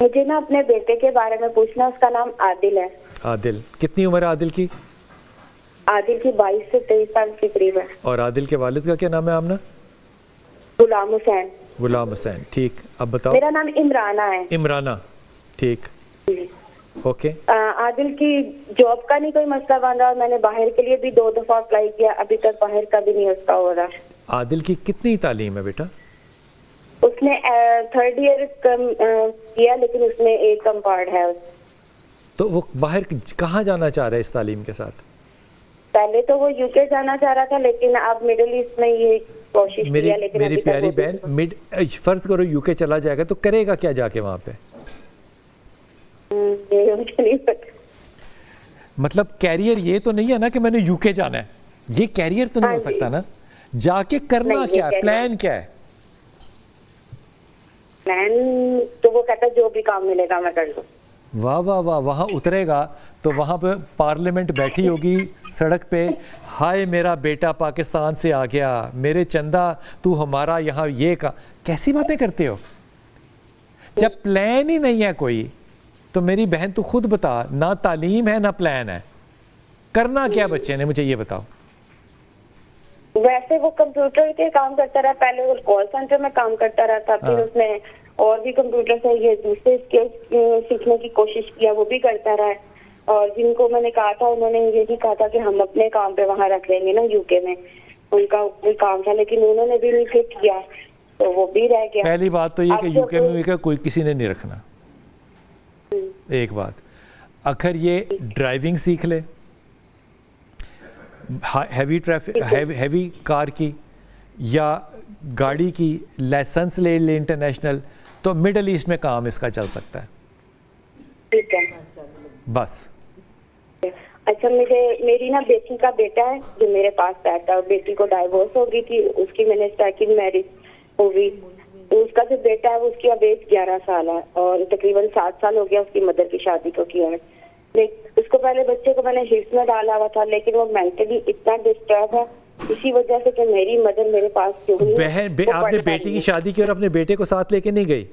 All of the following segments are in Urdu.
مجھے نا اپنے بیٹے کے بارے میں پوچھنا. اس کا نام عادل ہے. عادل. کتنی عمر ہے عادل کی؟ عادل کی 22 سے 23 سال کے قریب ہے. اور عادل کے والد کا کیا نام ہے آمنہ؟ غلام حسین. غلام حسین. ٹھیک. اب بتاؤ. میرا نام عمرانہ ہے. عمرانہ. ٹھیک. اوکے. عادل کی جاب کا نہیں کوئی مسئلہ بن رہا. میں نے باہر کے لیے بھی 2 دفعہ اپلائی کیا, ابھی تک باہر کا بھی نہیں اس کا ہو رہا. عادل کی کتنی تعلیم ہے بیٹا؟ اس نے 3rd ایئر کیا, لیکن اس میں 1 کم پارٹ ہے. تو وہ باہر کہاں جانا چاہ رہا ہے اس تعلیم کے ساتھ؟ پہلے تو وہ UK جانا چاہ رہا تھا, لیکن اب مڈل ایسٹ میں یہ کوشش کیا, لیکن میری پیاری بہن, فرض کرو UK چلا جائے گا تو کرے گا کیا جا کے وہاں پہ؟ مجھے نہیں پتا. مطلب کیریئر یہ تو نہیں ہے نا کہ میں نے UK جانا ہے, یہ کیریئر تو نہیں ہو سکتا نا. جا کے کرنا کیا ہے, پلان کیا ہے؟ پلان تو وہ کہتا ہے جو بھی کام ملے گا میں کر لوں. واہ واہ واہ. وہاں اترے گا تو وہاں پہ پارلیمنٹ بیٹھی ہوگی سڑک پہ, ہائے میرا بیٹا پاکستان سے آ گیا, میرے چندہ تو ہمارا یہاں یہ کا. کیسی باتیں کرتے ہو؟ جب پلان ہی نہیں ہے کوئی تو میری بہن تو خود بتا, نہ تعلیم ہے نہ پلان ہے, کرنا کیا بچے نے, مجھے یہ بتاؤ. ویسے وہ کمپیوٹر کے کام کرتا رہا, پہلے وہ کال سینٹر میں کام کرتا رہا تھا, پھر اس نے اور بھی کمپیوٹر سے یہ دوسرے اسکلز سیکھنے کی کوشش کیا, وہ بھی کرتا رہا ہے. اور جن کو میں نے کہا تھا انہوں نے یہ بھی کہا تھا کہ ہم اپنے کام پہ وہاں رکھ لیں گے نا UK میں, ان کا کوئی کام تھا, لیکن انہوں نے بھی نہیں فٹ کیا تو وہ بھی رہ گیا. پہلی بات تو یہ کہ UK میں کوئی کسی نے نہیں رکھنا. ایک بات, اگر یہ ڈرائیونگ سیکھ لے ہیوی کار کی یا گاڑی کی, لائسنس لے لے انٹرنیشنل, تو مڈل ایسٹ میں کام اس کا چل سکتا ہے. ٹھیک ہے بس. اچھا, میری نا بیٹی کا بیٹا ہے جو میرے پاس رہتا ہے. بیٹی کو ڈائیورس ہو گئی تھی, اس کی میں نے 2nd میرج ہو گئی. اس کا جو بیٹا ہے اس کی اب ایج 11 سال ہے, اور تقریباً 7 سال ہو گیا اس کی مدر کی شادی کو کیا ہے. اس کو پہلے بچے کو میں نے حفظ میں ڈالا ہوا تھا, لیکن وہ مینٹلی اتنا ڈسٹرب ہے اسی وجہ سے کہ میری مدر میرے پاس کیوں نہیں. بہن, آپ نے بیٹی کی شادی کی اور اپنے بیٹے کو ساتھ لے کے نہیں گئی؟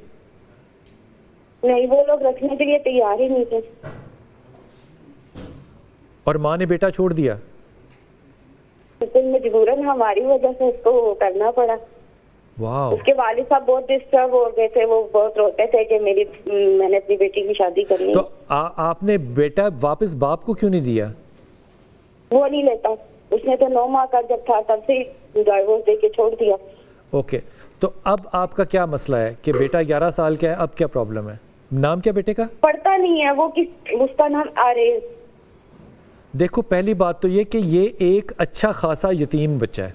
نہیں, وہ لوگ رکھنے کے لیے تیار ہی نہیں تھے. اور ماں نے بیٹا چھوڑ دیا؟ مجبوراً ہماری وجہ سے اس کو کرنا پڑا. واو. اس کے والد صاحب بہت ڈسٹرب ہو گئے تھے, وہ بہت روتے تھے کہ میں نے اپنی بیٹی کی شادی کرنی. تو آپ نے بیٹا واپس باپ کو کیوں نہیں دیا؟ وہ نہیں لیتا, اس نے تو 9 ماہ کا جب تھا تب سے ڈائیورس دے کے چھوڑ دیا. اوکے, تو اب آپ کا کیا مسئلہ ہے کہ بیٹا 11 سال کا ہے, اب کیا پرابلم ہے؟ نام کیا بیٹے کا؟ پڑھتا نہیں ہے وہ, اس کا نام آریز. دیکھو, پہلی بات تو یہ کہ یہ ایک اچھا خاصا یتیم بچہ ہے.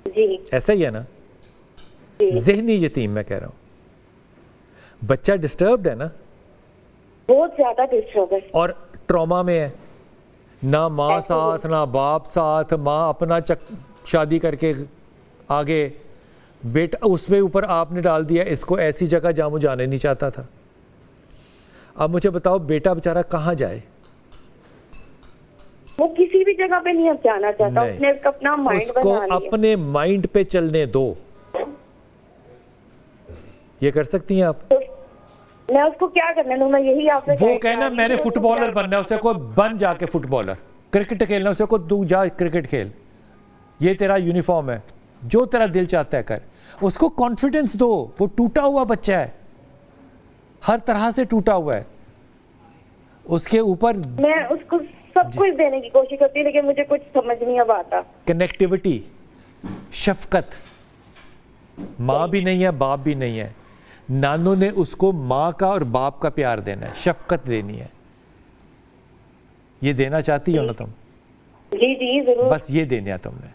جی ایسا ہی ہے نا؟ ذہنی یتیم میں کہہ رہا ہوں. بچہ ڈسٹربڈ ہے نا, بہت زیادہ ڈسٹرب ہے, اور ٹراما میں ہے, نہ ماں ساتھ نہ باپ ساتھ, ماں اپنا شادی کر کے آگے, بیٹا اس پہ اوپر آپ نے ڈال دیا اس کو ایسی جگہ جہاں وہ جانے نہیں چاہتا تھا. اب مجھے بتاؤ بیٹا بیچارہ کہاں جائے؟ وہ کسی بھی جگہ پہ نہیں اب جانا چاہتا, اس نے اپنا مائنڈ بنا لیا. اس کو اپنے مائنڈ پہ چلنے دو. یہ کر سکتی ہیں آپ؟ میں اس کو کیا کرنے دوں, میں یہی آپ سے وہ کہنا میں نے فٹ بالر بننا ہے, اسے کو بن جا کے فٹ بالر. کرکٹ کھیلنا اسے کو تو جا کرکٹ کھیل, یہ تیرا یونیفارم ہے, جو تیرا دل چاہتا ہے کر. اس کو کانفیڈنس دو, وہ ٹوٹا ہوا بچہ ہے, ہر طرح سے ٹوٹا ہوا ہے. اس کے اوپر میں اس کو سب کچھ دینے کی کوشش کرتی ہوں, لیکن مجھے کچھ سمجھ نہیں اب آتا. کنیکٹیوٹی, شفقت, ماں بھی نہیں ہے باپ بھی نہیں ہے, نانوں نے اس کو ماں کا اور باپ کا پیار دینا ہے, شفقت دینی ہے. یہ دینا چاہتی ہو نا تم؟ جی جی ضرور. بس یہ دینا تم نے,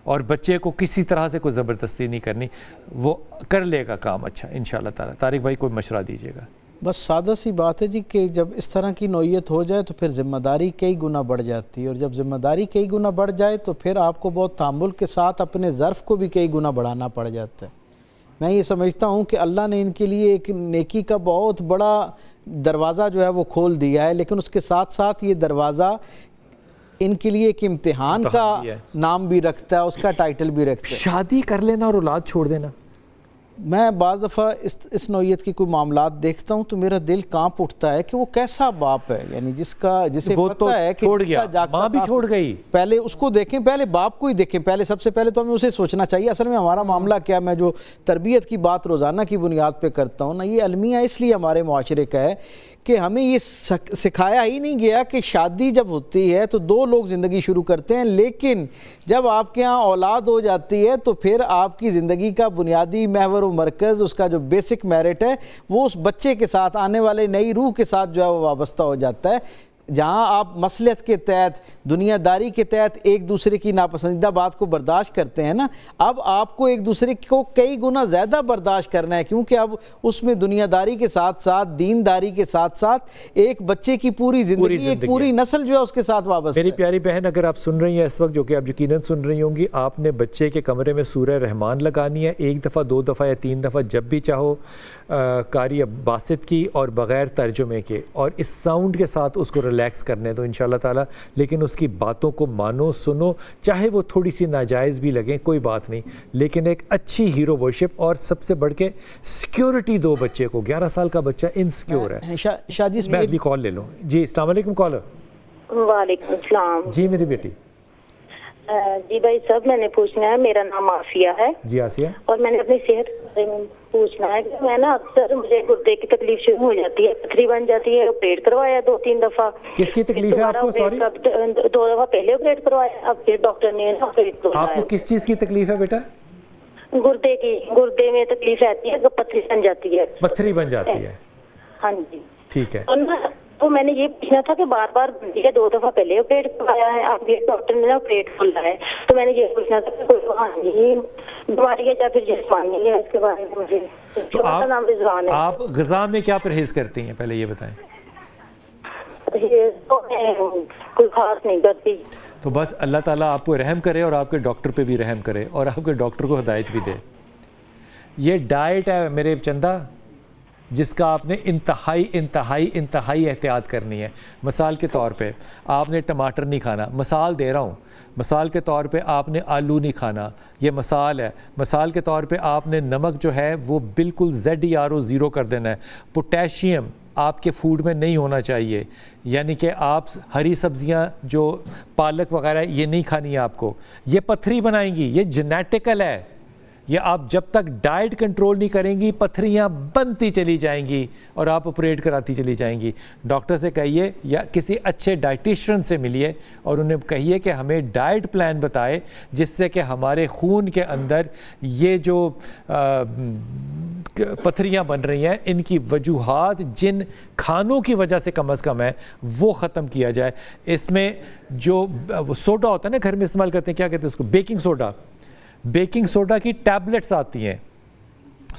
اور بچے کو کسی طرح سے کوئی زبردستی نہیں کرنی, وہ کر لے گا کام اچھا انشاءاللہ تعالیٰ. طارق بھائی کوئی مشورہ دیجیے گا. بس سادہ سی بات ہے جی کہ جب اس طرح کی نوعیت ہو جائے تو پھر ذمہ داری کئی گنا بڑھ جاتی ہے, اور جب ذمہ داری کئی گنا بڑھ جائے تو پھر آپ کو بہت تحمل کے ساتھ اپنے ظرف کو بھی کئی گنا بڑھانا پڑ جاتا ہے. میں یہ سمجھتا ہوں کہ اللہ نے ان کے لیے ایک نیکی کا بہت بڑا دروازہ جو ہے وہ کھول دیا ہے, لیکن اس کے ساتھ ساتھ یہ دروازہ ان کے لیے ایک امتحان کا نام بھی رکھتا ہے, اس کا ٹائٹل بھی رکھتا ہے. شادی کر لینا اور اولاد چھوڑ دینا, میں بعض دفعہ اس نوعیت کی کوئی معاملات دیکھتا ہوں تو میرا دل کانپ اٹھتا ہے کہ وہ کیسا باپ ہے، یعنی جسے پتہ ہے کہ چھوڑ گیا، ماں بھی چھوڑ گئی، پہلے اس کو دیکھیں، پہلے باپ کو ہی دیکھیں، سب سے پہلے تو ہمیں اسے سوچنا چاہیے اصل میں ہمارا معاملہ کیا۔ میں جو تربیت کی بات روزانہ کی بنیاد پہ کرتا ہوں نا، یہ المیہ اس لیے ہمارے معاشرے کا ہے کہ ہمیں یہ سکھایا ہی نہیں گیا کہ شادی جب ہوتی ہے تو دو لوگ زندگی شروع کرتے ہیں، لیکن جب آپ کے ہاں اولاد ہو جاتی ہے تو پھر آپ کی زندگی کا بنیادی محور و مرکز، اس کا جو بیسک میرٹ ہے وہ اس بچے کے ساتھ، آنے والے نئی روح کے ساتھ جو ہے وہ وابستہ ہو جاتا ہے۔ جہاں آپ مصلحت کے تحت، دنیا داری کے تحت ایک دوسرے کی ناپسندیدہ بات کو برداشت کرتے ہیں نا، اب آپ کو ایک دوسرے کو کئی گنا زیادہ برداشت کرنا ہے، کیونکہ اب اس میں دنیا داری کے ساتھ ساتھ، دین داری کے ساتھ ساتھ ایک بچے کی پوری زندگی، ایک پوری نسل جو ہے اس کے ساتھ وابستہ ہے۔ میری پیاری بہن، اگر آپ سن رہی ہیں اس وقت، جو کہ آپ یقیناً سن رہی ہوں گی، آپ نے بچے کے کمرے میں سورہ رحمان لگانی ہے، 1 دفعہ 2 دفعہ یا 3 دفعہ جب بھی چاہو، قاری باسط کی اور بغیر ترجمے کے، اور اس ساؤنڈ کے ساتھ اس کو ریلیکس کرنے دو انشاءاللہ تعالی، لیکن اس کی باتوں کو مانو، سنو، چاہے وہ تھوڑی سی ناجائز بھی لگیں، کوئی بات نہیں، لیکن ایک اچھی ہیرو ورشپ، اور سب سے بڑھ کے سیکیورٹی دو بچے کو۔ 11 سال کا بچہ انسیکیور ہے۔ شاہ جی، میں اگلی کال لے لوں جی۔ السلام علیکم کالر۔ وعلیکم السلام جی میری بیٹی۔ جی بھائی صاحب، میں نے پوچھنا ہے، میرا نام آفیہ ہے جی آسیہ۔ اور میں نے اپنی صحت کے بارے میں پوچھنا ہے کہ میں نا اکثر مجھے گردے کی تکلیف شروع ہو جاتی ہے، پتھری بن جاتی ہے، آپریٹ کروایا 2-3 دفعہ۔ کس کی تکلیف ہے آپ کو؟ سوری، 2 دفعہ پہلے آپریٹ کروایا، اب پھر ڈاکٹر نے آپریٹ کروایا۔ آپ کو کس چیز کی تکلیف ہے بیٹا؟ گردے کی، گردے میں تکلیف رہتی ہے، پتھری بن جاتی ہے۔ پتھری بن جاتی ہے، ہاں جی ٹھیک ہے۔ تو میں نے یہ پوچھنا تھا کہ بار بار 2 دفعہ پہلے آپریٹ کروایا ہے، اب یہ ڈاکٹر نے آپریٹ کھولا ہے، تو میں نے یہ پوچھنا تھا کہ کوئی روحانی بیماری ہے یا پھر جسمانی ہے، اس کے بارے میں مجھے۔ تو میرا نام رضوان ہے۔ آپ غذا میں کیا پرہیز کرتی ہیں پہلے یہ بتائیں؟ تو میں کوئی خاص نہیں کرتی۔ تو بس اللہ تعالیٰ آپ کو رحم کرے اور آپ کے ڈاکٹر پہ بھی رحم کرے اور آپ کے ڈاکٹر کو ہدایت بھی دے۔ یہ ڈائٹ ہے میرے چندہ، جس کا آپ نے انتہائی احتیاط کرنی ہے۔ مثال کے طور پہ آپ نے ٹماٹر نہیں کھانا، مثال دے رہا ہوں، مثال کے طور پہ آپ نے آلو نہیں کھانا، یہ مثال ہے۔ مثال کے طور پہ آپ نے نمک جو ہے وہ بالکل ZERO 0 کر دینا ہے۔ پوٹیشیم آپ کے فوڈ میں نہیں ہونا چاہیے، یعنی کہ آپ ہری سبزیاں جو پالک وغیرہ یہ نہیں کھانی ہے آپ کو، یہ پتھری بنائیں گی، یہ جینیٹیکل ہے۔ یہ آپ جب تک ڈائٹ کنٹرول نہیں کریں گی، پتھریاں بنتی چلی جائیں گی اور آپ آپریٹ کراتی چلی جائیں گی۔ ڈاکٹر سے کہیے یا کسی اچھے ڈائٹیشین سے ملیے اور انہیں کہیے کہ ہمیں ڈائٹ پلان بتائے جس سے کہ ہمارے خون کے اندر یہ جو پتھریاں بن رہی ہیں، ان کی وجوہات جن کھانوں کی وجہ سے کم از کم ہے وہ ختم کیا جائے۔ اس میں جو سوڈا ہوتا ہے نا گھر میں استعمال کرتے ہیں، کیا کہتے ہیں اس کو؟ Baking soda. بیکنگ سوڈا کی ٹیبلٹس آتی ہیں،